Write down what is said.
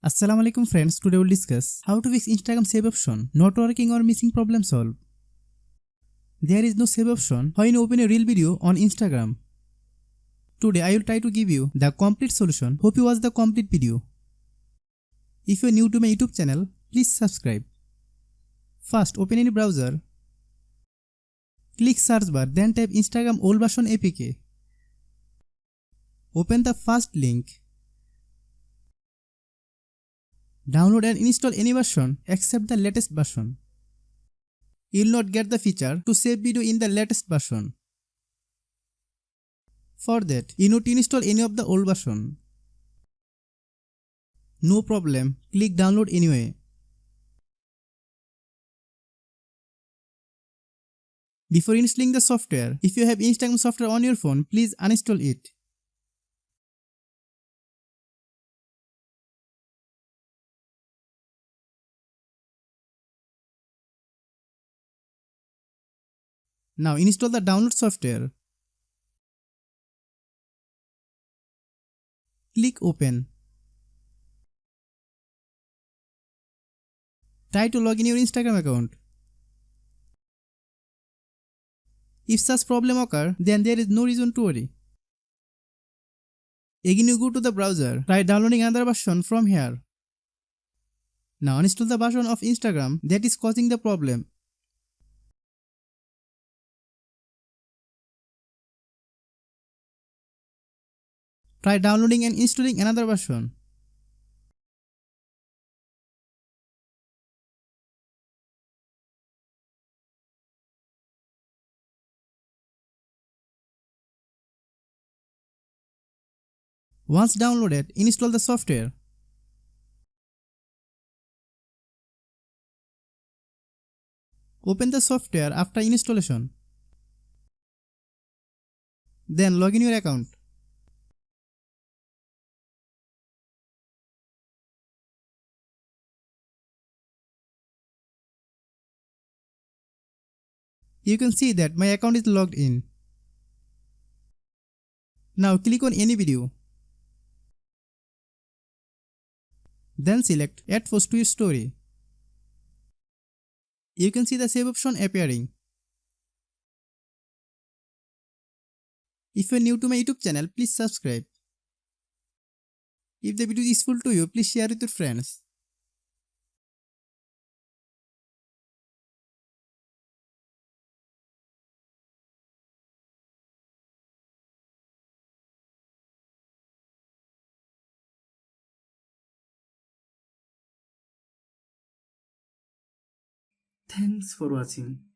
Assalamualaikum friends, today we'll discuss how to fix Instagram save option not working or missing problem solved. There is no save option when you open a real video on Instagram. Today I will try to give you the complete solution. Hope you watch the complete video. If you are new to my YouTube channel, please subscribe. First, open any browser. Click search bar, then type Instagram old version APK. Open the first link. Download and install any version except the latest version. You will not get the feature to save video in the latest version. For that, you need to install any of the old version. No problem, click download anyway. Before installing the software, if you have Instagram software on your phone, please uninstall it. Now install the download software. Click open. Try to log in your Instagram account. If such problem occurs, then there is no reason to worry. Again you go to the browser, try downloading another version from here. Now uninstall the version of Instagram that is causing the problem. Try downloading and installing another version. Once downloaded, install the software. Open the software after installation. Then log in your account. You can see that my account is logged in. Now click on any video. Then select Add Post to your story. You can see the save option appearing. If you are new to my YouTube channel, please subscribe. If the video is useful to you, please share with your friends. Thanks for watching.